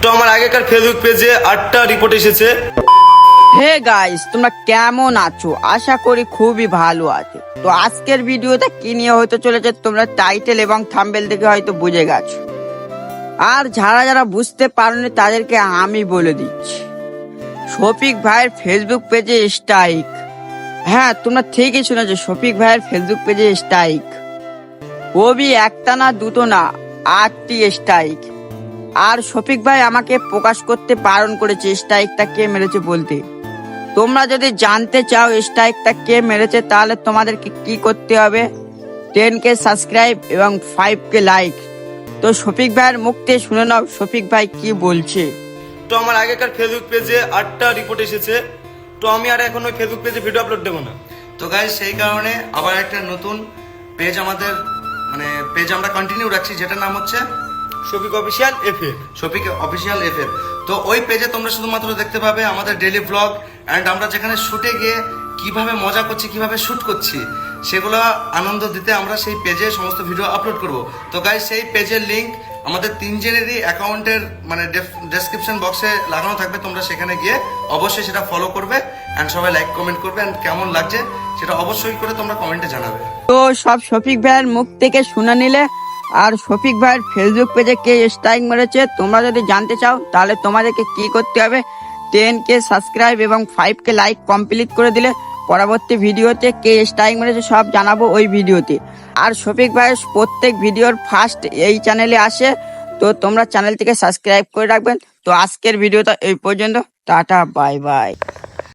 তো আমার আগেকার ফেসবুক পেজে 8টা রিপোর্ট এসেছে। হে গাইস, তোমরা কেমন আছো? আশা করি খুবই ভালো আছো। তো আজকের ভিডিওটা কি নিয়ে হতে চলেছে তোমরা টাইটেল এবং থাম্বনেল দেখে হয়তো বুঝে গেছো। আর যারা যারা বুঝতে পারোনি তাদেরকে আমি বলে দিচ্ছি, শফিক ভাইয়ের ফেসবুক পেজে স্ট্রাইক। হ্যাঁ, তোমরা ঠিকই শুনেছো, শফিক ভাইয়ের ফেসবুক পেজে স্ট্রাইক। ওবি একটা না দুটো না, 8টি স্ট্রাইক। আর শফিক ভাই আমাকে প্রকাশ করতে বারণ করেছে স্ট্রাইকটা কে মেরেছে বলতে। তোমরা যদি জানতে চাও স্ট্রাইকটা কে মেরেছে, তাহলে তোমাদেরকে কি করতে হবে? 10K সাবস্ক্রাইব এবং 5K লাইক। তো শফিক ভাইয়ের মুখ থেকে শুনে নাও শফিক ভাই কি বলছে। তো আমার আগেকার ফেসবুক পেজে 8টা রিপোর্ট এসেছে। তো আমি আর এখন ওই ফেসবুক পেজে ভিডিও আপলোড দেবো না। তো গাইস, সেই কারণে আবার একটা নতুন পেজ আমাদের পেজ আমরা কন্টিনিউ রাখছি, যেটার নাম হচ্ছে Shafiq official FA. Shafiq official FF. তো ওই পেজে তোমরা শুধুমাত্র দেখতে পাবে আমাদের ডেইলি ব্লগ অ্যান্ড আমরা যেখানে শুটে গিয়ে কিভাবে মজা করছি, কিভাবে শুট করছি, সেগুলো আনন্দ দিতে আমরা সেই পেজে সমস্ত ভিডিও আপলোড করব। তো গাইস, সেই পেজের লিংক আমাদের তিনজনেরই অ্যাকাউন্টের ডেসক্রিপশন বক্সে লাগানো থাকবে। তোমরা সেখানে গিয়ে অবশ্যই সেটা ফলো করবে অ্যান্ড সবাই লাইক কমেন্ট করবে অ্যান্ড কেমন লাগছে সেটা অবশ্যই করে তোমরা কমেন্টে জানাবে। তো সব শফিক ভাইয়ের মুখ থেকে শুনে নিলে। আর শফিক ভাইয়ের ফেসবুক পেজে কে স্ট্রাইক মেরেছে তোমরা যদি জানতে চাও, তাহলে তোমাদেরকে কি করতে হবে? 10K সাবস্ক্রাইব এবং 5K লাইক কমপ্লিট করে দিলে পরবর্তী ভিডিওতে কে স্ট্রাইক মেরেছে সব জানাবো ওই ভিডিওতে। আর শফিক ভাইয়ের প্রত্যেক ভিডিওর ফার্স্ট এই চ্যানেলে আসে, তো তোমরা চ্যানেলটিকে সাবস্ক্রাইব করে রাখবেন। তো আজকের ভিডিওটা এই পর্যন্ত, টাটা বাই বাই।